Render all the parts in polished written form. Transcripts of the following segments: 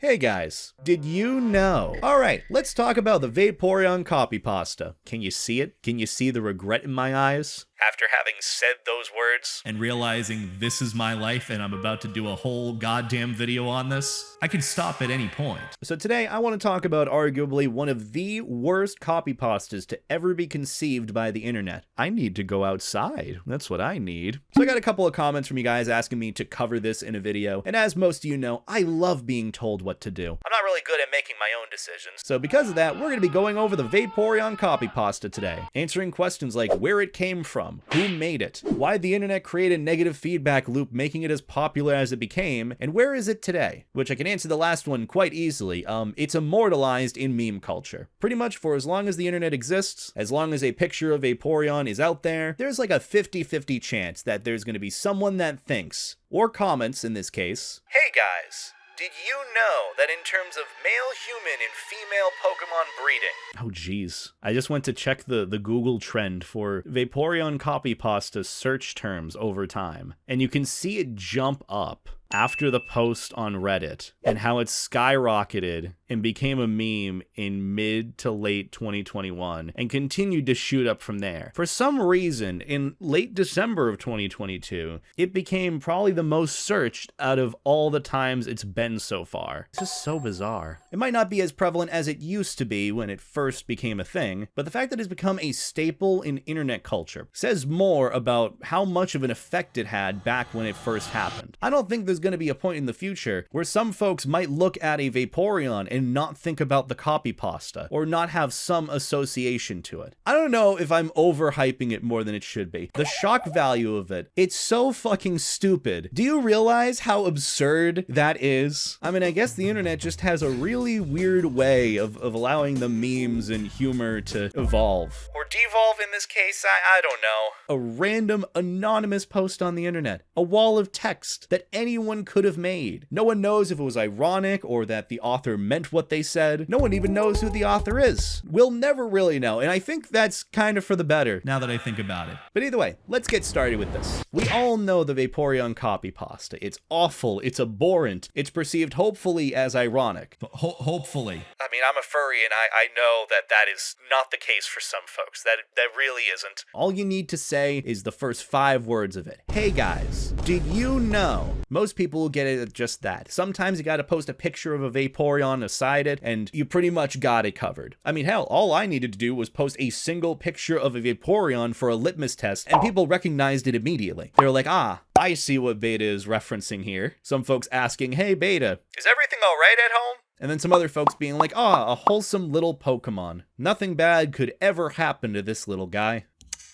Hey guys, did you know? Alright, let's talk about the Vaporeon Copypasta. Can you see it? Can you see the regret in my eyes? After having said those words and realizing this is my life and I'm about to do a whole goddamn video on this, I can stop at any point. So today I want to talk about arguably one of the worst copypastas to ever be conceived by the internet. I need to go outside. That's what I need. So I got a couple of comments from you guys asking me to cover this in a video, and as most of you know, I love being told what to do. I'm not really good at making my own decisions. So because of that, we're going to be going over the Vaporeon Copypasta today, answering questions like where it came from, who made it, why the internet created a negative feedback loop making it as popular as it became, and where is it today? Which I can answer the last one quite easily. It's immortalized in meme culture. Pretty much for as long as the internet exists, as long as a picture of Vaporeon is out there, there's like a 50-50 chance that there's going to be someone that thinks, or comments in this case, "Hey guys, did you know that in terms of male human and female Pokemon breeding..." Oh geez. I just went to check the Google trend for Vaporeon Copypasta search terms over time, and you can see it jump up after the post on Reddit, and how it skyrocketed and became a meme in mid to late 2021 and continued to shoot up from there. For some reason, in late December of 2022, it became probably the most searched out of all the times it's been so far. It's just so bizarre. It might not be as prevalent as it used to be when it first became a thing, but the fact that it's become a staple in internet culture says more about how much of an effect it had back when it first happened. I don't think there's going to be a point in the future where some folks might look at a Vaporeon and not think about the copypasta, or not have some association to it. I don't know if I'm overhyping it more than it should be. The shock value of it, it's so fucking stupid. Do you realize how absurd that is? I mean, I guess the internet just has a really weird way of allowing the memes and humor to evolve. Or devolve in this case, I don't know. A random anonymous post on the internet. A wall of text that anyone could have made. No one knows if it was ironic or that the author meant what they said. No one even knows who the author is. We'll never really know, and I think that's kind of for the better, now that I think about it. But either way, let's get started with this. We all know the Vaporeon Copypasta. It's awful, it's abhorrent, it's perceived hopefully as ironic. Hopefully. I mean, I'm a furry, and I know that that is not the case for some folks. That really isn't. All you need to say is the first 5 words of it. Hey guys, did you know? Most people will get it at just that. Sometimes you gotta post a picture of a Vaporeon aside it, and you pretty much got it covered. I mean, hell, all I needed to do was post a single picture of a Vaporeon for a litmus test, and people recognized it immediately. They were like, ah, I see what Beta is referencing here. Some folks asking, hey Beta, is everything alright at home? And then some other folks being like, ah, a wholesome little Pokemon. Nothing bad could ever happen to this little guy.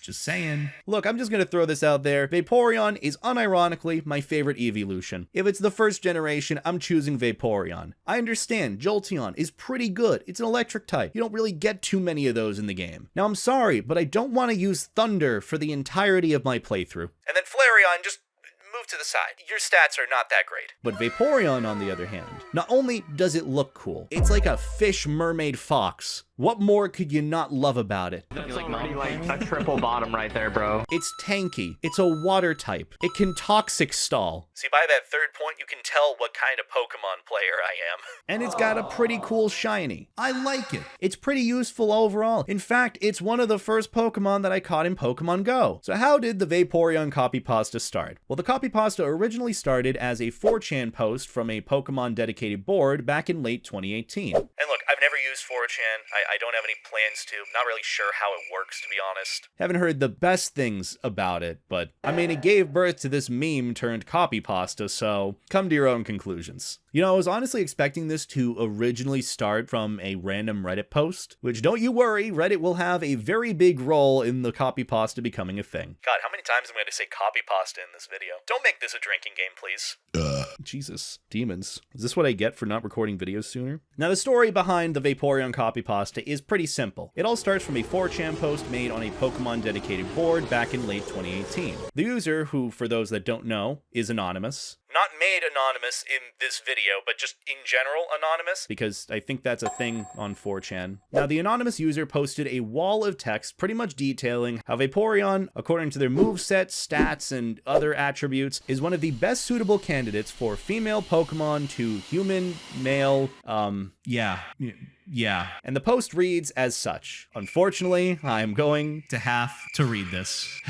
Just saying. Look, I'm just gonna throw this out there. Vaporeon is unironically my favorite evolution. If it's the first generation, I'm choosing Vaporeon. I understand, Jolteon is pretty good. It's an electric type. You don't really get too many of those in the game. Now, I'm sorry, but I don't want to use Thunder for the entirety of my playthrough. And then Flareon, just move to the side. Your stats are not that great. But Vaporeon, on the other hand, not only does it look cool, it's like a fish mermaid fox. What more could you not love about it? That's already like a triple bottom right there, bro. It's tanky. It's a water type. It can toxic stall. See, by that third point, you can tell what kind of Pokemon player I am. And it's got a pretty cool shiny. I like it. It's pretty useful overall. In fact, it's one of the first Pokemon that I caught in Pokemon Go. So how did the Vaporeon Copypasta start? Well, the Copypasta originally started as a 4chan post from a Pokemon dedicated board back in late 2018. And look, I've never used 4chan. I don't have any plans to. Not really sure how it works, to be honest. Haven't heard the best things about it, but I mean, it gave birth to this meme turned copypasta, so come to your own conclusions. You know, I was honestly expecting this to originally start from a random Reddit post, which don't you worry, Reddit will have a very big role in the copypasta becoming a thing. God, how many times am I going to say copypasta in this video? Don't make this a drinking game, please. Jesus, demons. Is this what I get for not recording videos sooner? Now, the story behind the Vaporeon Copypasta is pretty simple. It all starts from a 4chan post made on a Pokemon dedicated board back in late 2018. The user, who, for those that don't know, is anonymous, Not made anonymous in this video, but just in general anonymous, because I think that's a thing on 4chan. Now, the anonymous user posted a wall of text pretty much detailing how Vaporeon, according to their moveset, stats, and other attributes, is one of the best suitable candidates for female Pokemon to human, male, yeah. And the post reads as such. Unfortunately, I am going to have to read this.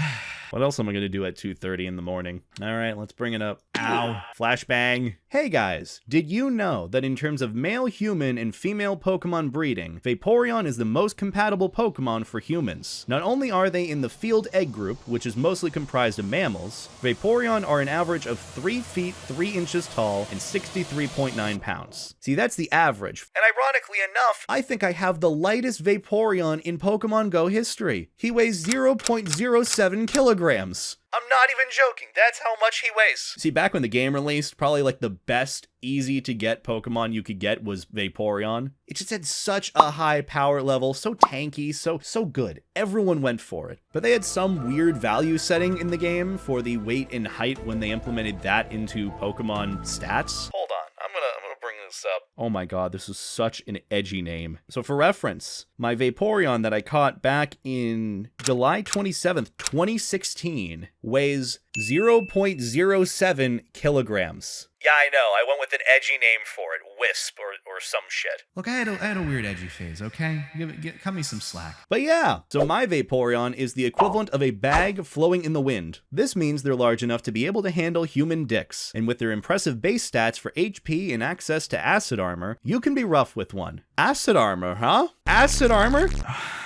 What else am I going to do at 2:30 in the morning? All right, let's bring it up. Ow. Flashbang. Hey guys, did you know that in terms of male human and female Pokemon breeding, Vaporeon is the most compatible Pokemon for humans? Not only are they in the field egg group, which is mostly comprised of mammals, Vaporeon are an average of 3 feet 3 inches tall and 63.9 pounds. See, that's the average. And ironically enough, I think I have the lightest Vaporeon in Pokemon Go history. He weighs 0.07 kilograms. I'm not even joking. That's how much he weighs. See, back when the game released, probably like the best easy to get Pokemon you could get was Vaporeon. It just had such a high power level, so tanky, so good. Everyone went for it. But they had some weird value setting in the game for the weight and height when they implemented that into Pokemon stats. Hold on, I'm gonna bring this up. Oh my god, this is such an edgy name. So for reference, my Vaporeon that I caught back in July 27th, 2016 weighs 0.07 kilograms. Yeah, I know. I went with an edgy name for it. Wisp or some shit. Look, I had a weird edgy phase, okay? Cut me some slack. But yeah, so my Vaporeon is the equivalent of a bag flowing in the wind. This means they're large enough to be able to handle human dicks. And with their impressive base stats for HP and access to acid armor, you can be rough with one. Acid armor, huh? Acid armor?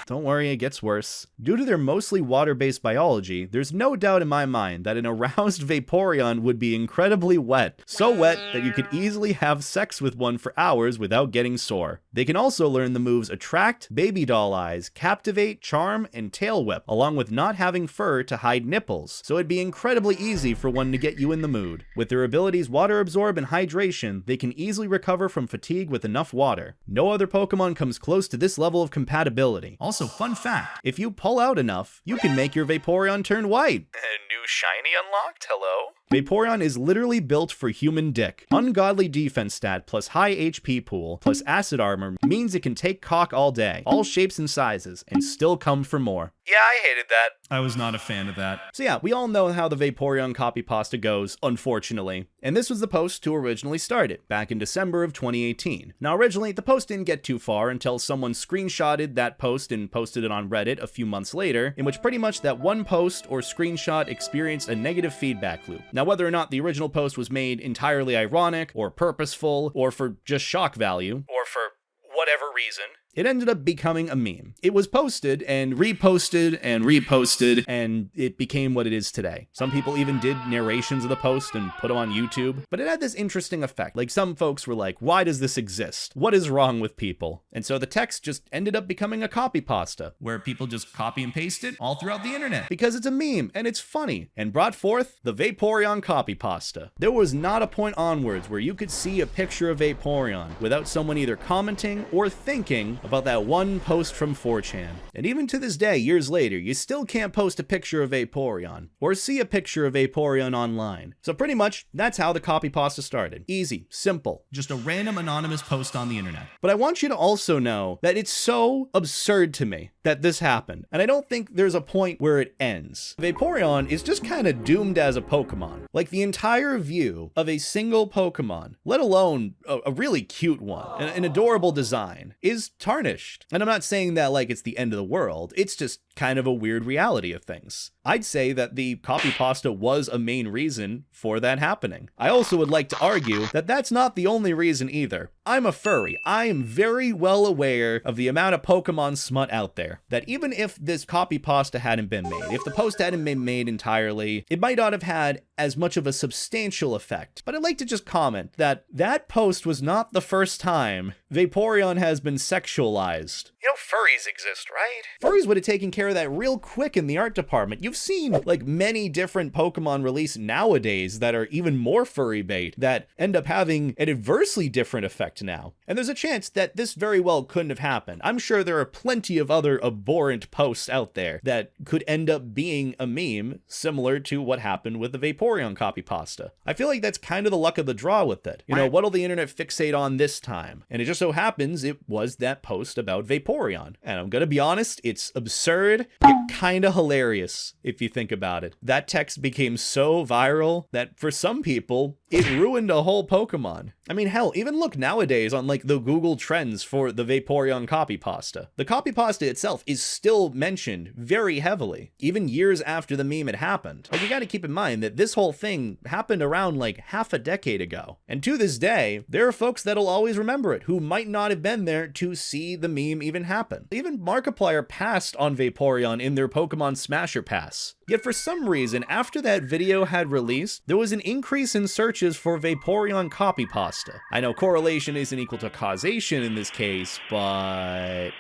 Don't worry, it gets worse. Due to their mostly water-based biology, there's no doubt in my mind that an aroused Vaporeon would be incredibly wet. So wet that you could easily have sex with one for hours without getting sore. They can also learn the moves Attract, Baby Doll Eyes, Captivate, Charm, and Tail Whip, along with not having fur to hide nipples, so it'd be incredibly easy for one to get you in the mood. With their abilities Water Absorb and Hydration, they can easily recover from fatigue with enough water. No other Pokemon comes close to this level of compatibility. Also, fun fact, if you pull out enough, you can make your Vaporeon turn white. New shiny unlocked? Hello? Vaporeon is literally built for human dick. Ungodly defense stat plus high HP pool plus acid armor means it can take cock all day, all shapes and sizes, and still come for more. Yeah, I hated that. I was not a fan of that. So yeah, we all know how the Vaporeon Copypasta goes, unfortunately. And this was the post to originally start it, back in December of 2018. Now originally, the post didn't get too far until someone screenshotted that post and posted it on Reddit a few months later, in which pretty much that one post or screenshot experienced a negative feedback loop. Now whether or not the original post was made entirely ironic, or purposeful, or for just shock value, or for whatever reason, it ended up becoming a meme. It was posted and reposted and reposted, and it became what it is today. Some people even did narrations of the post and put them on YouTube, but it had this interesting effect. Like, some folks were like, why does this exist? What is wrong with people? And so the text just ended up becoming a copypasta, where people just copy and paste it all throughout the internet. Because it's a meme, and it's funny, and brought forth the Vaporeon Copypasta. There was not a point onwards where you could see a picture of Vaporeon without someone either commenting or thinking about that one post from 4chan. And even to this day, years later, you still can't post a picture of Vaporeon, or see a picture of Vaporeon online. So pretty much, that's how the Copypasta started. Easy, simple. Just a random anonymous post on the internet. But I want you to also know that it's so absurd to me that this happened, and I don't think there's a point where it ends. Vaporeon is just kind of doomed as a Pokemon. Like, the entire view of a single Pokemon, let alone a really cute one, an adorable design, is tarnished. And I'm not saying that like it's the end of the world, it's just kind of a weird reality of things. I'd say that the Copypasta was a main reason for that happening. I also would like to argue that that's not the only reason either. I'm a furry. I am very well aware of the amount of Pokemon smut out there, that even if this Copypasta hadn't been made, if the post hadn't been made entirely, it might not have had as much of a substantial effect. But I'd like to just comment that that post was not the first time Vaporeon has been sexualized. You know, furries exist, right? Furries would have taken care care of that real quick in the art department. You've seen like many different Pokemon released nowadays that are even more furry bait that end up having an adversely different effect now. And there's a chance that this very well couldn't have happened. I'm sure there are plenty of other abhorrent posts out there that could end up being a meme similar to what happened with the Vaporeon Copypasta. I feel like that's kind of the luck of the draw with it. You know, what'll the internet fixate on this time? And it just so happens it was that post about Vaporeon. And I'm gonna be honest, it's absurd, yet kinda hilarious if you think about it. That text became so viral that for some people, it ruined a whole Pokemon. I mean, hell, even look nowadays on like the Google Trends for the Vaporeon Copypasta. The Copypasta itself is still mentioned very heavily, even years after the meme had happened. Like, you gotta keep in mind that this whole thing happened around like half a decade ago. And to this day, there are folks that'll always remember it who might not have been there to see the meme even happen. Even Markiplier passed on Vaporeon in their Pokemon Smasher Pass. Yet for some reason, after that video had released, there was an increase in searches for Vaporeon Copypasta. I know correlation isn't equal to causation in this case, but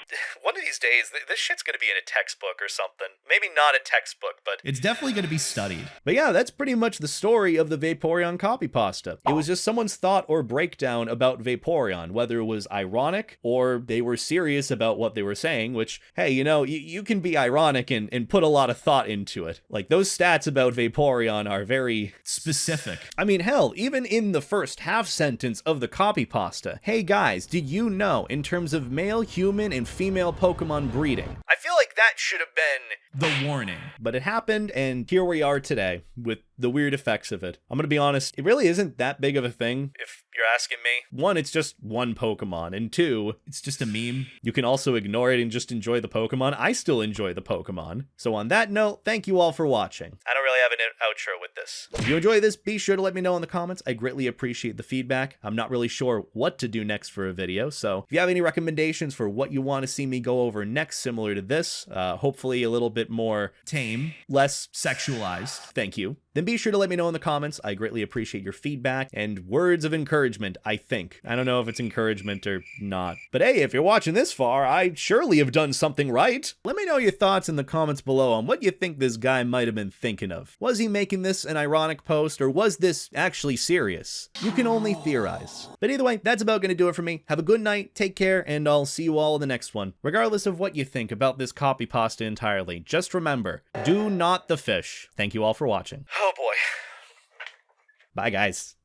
one of these days, this shit's gonna be in a textbook or something. Maybe not a textbook, but It's definitely going to be studied. But yeah, that's pretty much the story of the Vaporeon Copypasta. It was just someone's thought or breakdown about Vaporeon, whether it was ironic or they were serious about what they were saying, which, hey, you know, you can be ironic and put a lot of thought into it. Like, those stats about Vaporeon are very Specific. I mean, hell, even in the first half sentence of the Copypasta, hey guys, did you know in terms of male, human, and female Pokemon breeding? I feel like that should have been The warning. but it happened, and here we are today with the weird effects of it. I'm gonna be honest, it really isn't that big of a thing, if you're asking me. One, it's just one Pokemon, and two, It's just a meme. you can also ignore it and just enjoy the Pokemon. I still enjoy the Pokemon. So on that note, thank you all for watching. I don't really have an outro with this. If you enjoy this, be sure to let me know in the comments. I greatly appreciate the feedback. I'm not really sure what to do next for a video, so if you have any recommendations for what you want to see me go over next similar to this, hopefully a little bit more Tame. less Sexualized. thank you, then be sure to let me know in the comments. I greatly appreciate your feedback and words of encouragement, I think. I don't know if it's encouragement or not. But hey, if you're watching this far, I surely have done something right. Let me know your thoughts in the comments below on what you think this guy might have been thinking of. Was he making this an ironic post, or was this actually serious? You can only theorize. But either way, that's about gonna do it for me. Have a good night, take care, and I'll see you all in the next one. Regardless of what you think about this Copypasta entirely, just remember, do not the fish. Thank you all for watching. Oh boy. Bye guys.